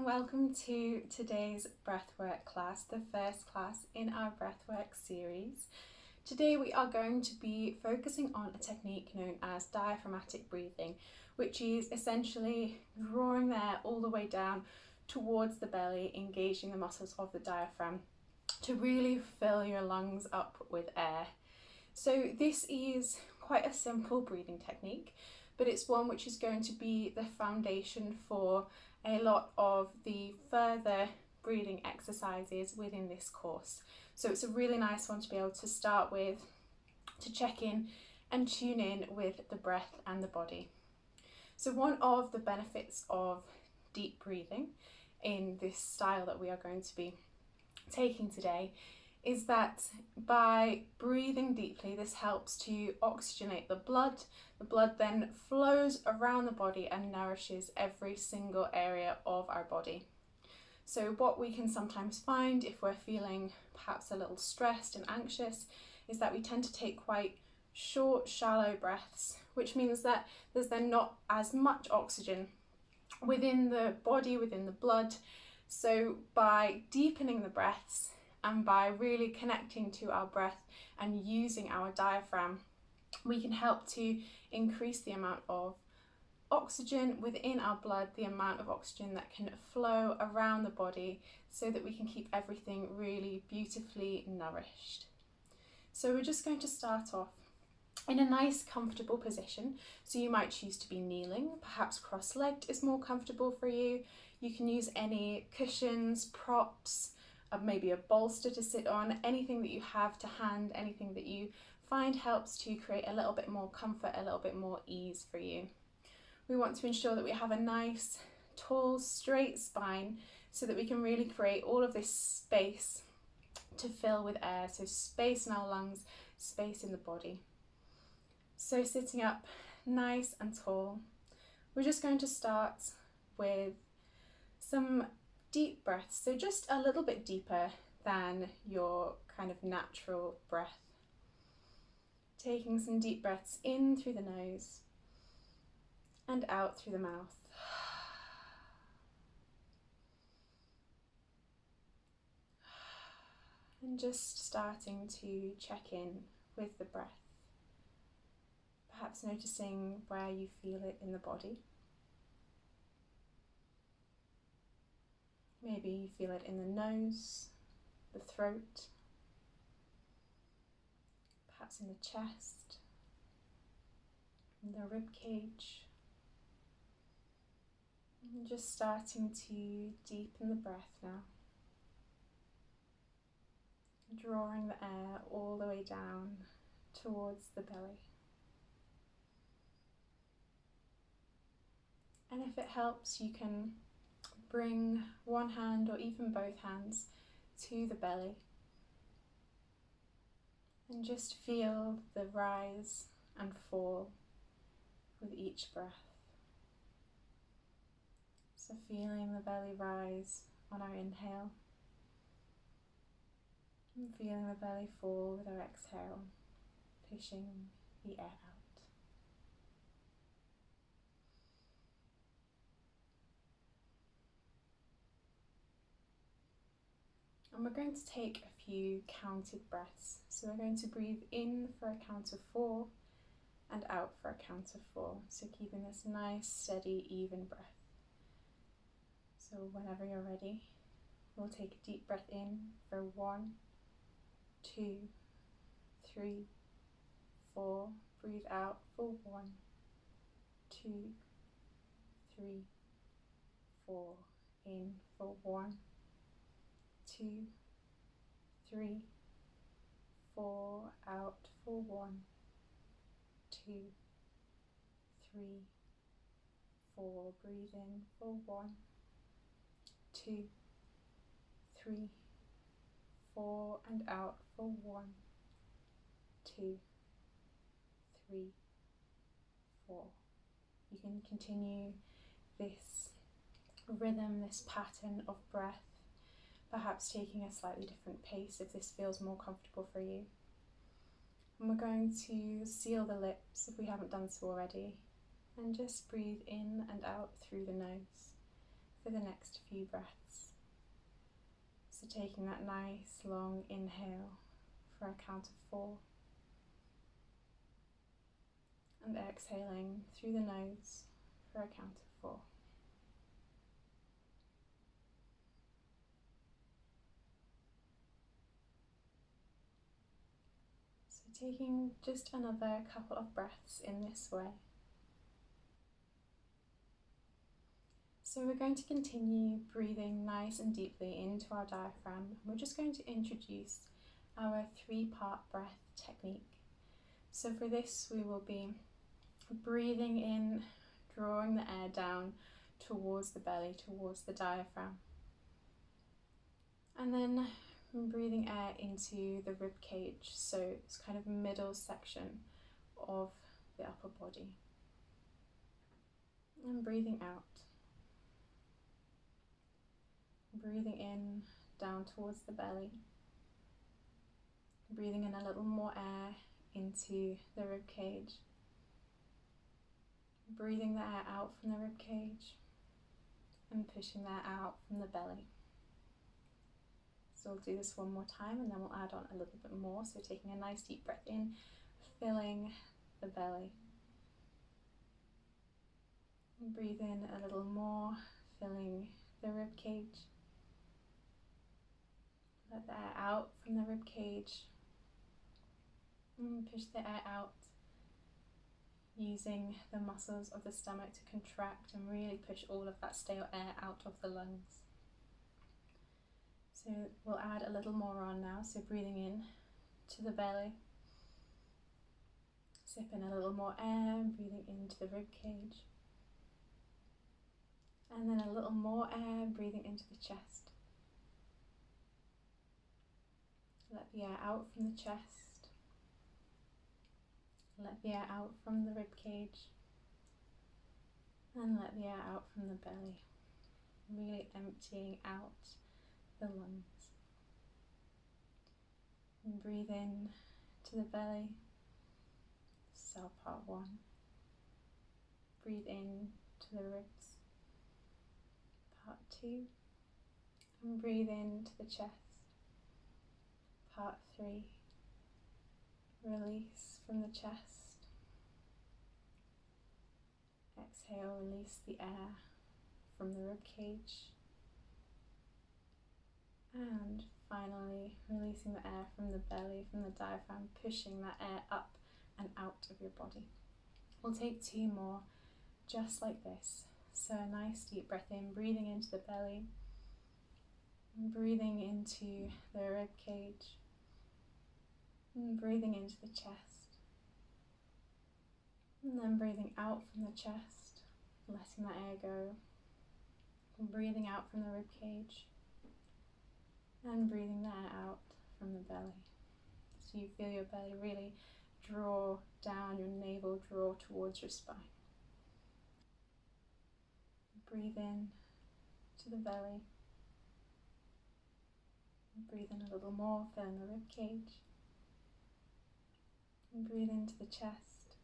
and welcome to today's breathwork class, the first class in our breathwork series. Today we are going to be focusing on a technique known as diaphragmatic breathing, which is essentially drawing the air all the way down towards the belly, engaging the muscles of the diaphragm to really fill your lungs up with air. So this is quite a simple breathing technique, but it's one which is going to be the foundation for a lot of the further breathing exercises within this course. So it's a really nice one to be able to start with, to check in and tune in with the breath and the body. So one of the benefits of deep breathing in this style that we are going to be taking today is that by breathing deeply, this helps to oxygenate the blood. The blood then flows around the body and nourishes every single area of our body. So what we can sometimes find if we're feeling perhaps a little stressed and anxious is that we tend to take quite short, shallow breaths, which means that there's then not as much oxygen within the body, within the blood. So by deepening the breaths, and by really connecting to our breath and using our diaphragm, we can help to increase the amount of oxygen within our blood, the amount of oxygen that can flow around the body so that we can keep everything really beautifully nourished. So we're just going to start off in a nice comfortable position. So you might choose to be kneeling, perhaps cross-legged is more comfortable for you. You can use any cushions, props, maybe a bolster to sit on, anything that you have to hand, anything that you find helps to create a little bit more comfort, a little bit more ease for you. We want to ensure that we have a nice, tall, straight spine so that we can really create all of this space to fill with air. So space in our lungs, space in the body. So sitting up nice and tall, we're just going to start with some deep breaths, so just a little bit deeper than your kind of natural breath. Taking some deep breaths in through the nose and out through the mouth. And just starting to check in with the breath. Perhaps noticing where you feel it in the body. Maybe you feel it in the nose, the throat, perhaps in the chest, in the rib cage. And just starting to deepen the breath now. Drawing the air all the way down towards the belly. And if it helps, you can bring one hand or even both hands to the belly and just feel the rise and fall with each breath. So feeling the belly rise on our inhale and feeling the belly fall with our exhale, pushing the air out. And we're going to take a few counted breaths. So we're going to breathe in for a count of 4 and out for a count of 4. So keeping this nice, steady, even breath. So whenever you're ready, we'll take a deep breath in for 1, 2, 3, 4. Breathe out for 1, 2, 3, 4. In for 1, 2, 3, 4, out for 1, 2, 3, 4. Breathe in for 1, 2, 3, 4, and out for 1, 2, 3, 4. You can continue this rhythm, this pattern of breath, perhaps taking a slightly different pace if this feels more comfortable for you. And we're going to seal the lips if we haven't done so already, and just breathe in and out through the nose, for the next few breaths. So taking that nice long inhale for a count of 4 and exhaling through the nose for a count of 4. So taking just another couple of breaths in this way. So we're going to continue breathing nice and deeply into our diaphragm. We're just going to introduce our 3-part breath technique. So for this we will be breathing in, drawing the air down towards the belly, towards the diaphragm. And then breathing air into the rib cage, so it's kind of middle section of the upper body. And breathing out. Breathing in, down towards the belly. Breathing in a little more air into the rib cage. Breathing the air out from the rib cage and pushing that out from the belly. So we'll do this one more time and then we'll add on a little bit more. So taking a nice deep breath in, filling the belly. And breathe in a little more, filling the rib cage. Let the air out from the rib cage and push the air out, using the muscles of the stomach to contract and really push all of that stale air out of the lungs. So we'll add a little more on now, so breathing in to the belly, sip in a little more air, breathing into the rib cage, and then a little more air, breathing into the chest. Let the air out from the chest, let the air out from the rib cage, and let the air out from the belly, really emptying out the lungs. And breathe in to the belly, cell part 1. Breathe in to the ribs, part 2. And breathe into the chest, part 3. Release from the chest. Exhale, release the air from the rib cage. And finally, releasing the air from the belly, from the diaphragm, pushing that air up and out of your body. We'll take 2 more, just like this. So a nice deep breath in, breathing into the belly, and breathing into the rib cage, and breathing into the chest, and then breathing out from the chest, letting that air go, and breathing out from the rib cage, and breathing the air out from the belly. So you feel your belly really draw down, your navel draw towards your spine. Breathe in to the belly. Breathe in a little more, filling the rib cage. And breathe into the chest.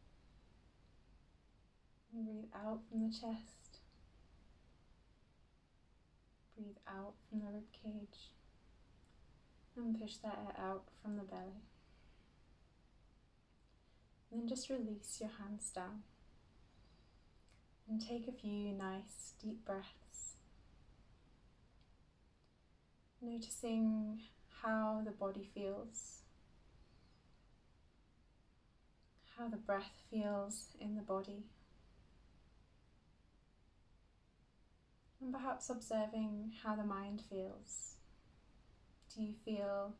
And breathe out from the chest. Breathe out from the rib cage. And push that air out from the belly. And then just release your hands down. And take a few nice deep breaths. Noticing how the body feels. How the breath feels in the body. And perhaps observing how the mind feels. Do you feel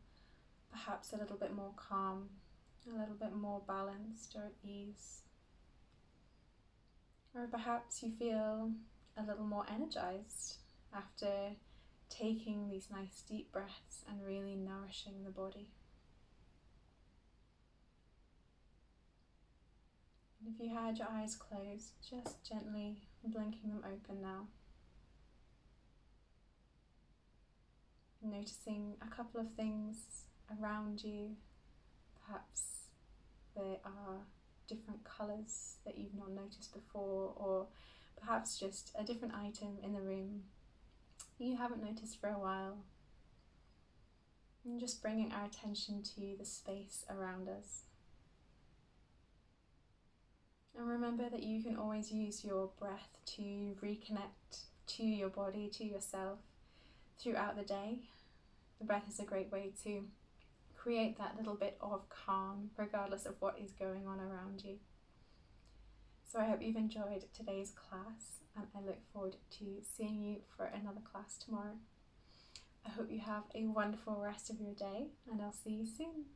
perhaps a little bit more calm, a little bit more balanced or at ease? Or perhaps you feel a little more energized after taking these nice deep breaths and really nourishing the body. And if you had your eyes closed, just gently blinking them open now. Noticing a couple of things around you. Perhaps there are different colours that you've not noticed before, or perhaps just a different item in the room you haven't noticed for a while. And just bringing our attention to the space around us. And remember that you can always use your breath to reconnect to your body, to yourself throughout the day. The breath is a great way to create that little bit of calm regardless of what is going on around you. So I hope you've enjoyed today's class, and I look forward to seeing you for another class tomorrow. I hope you have a wonderful rest of your day, and I'll see you soon.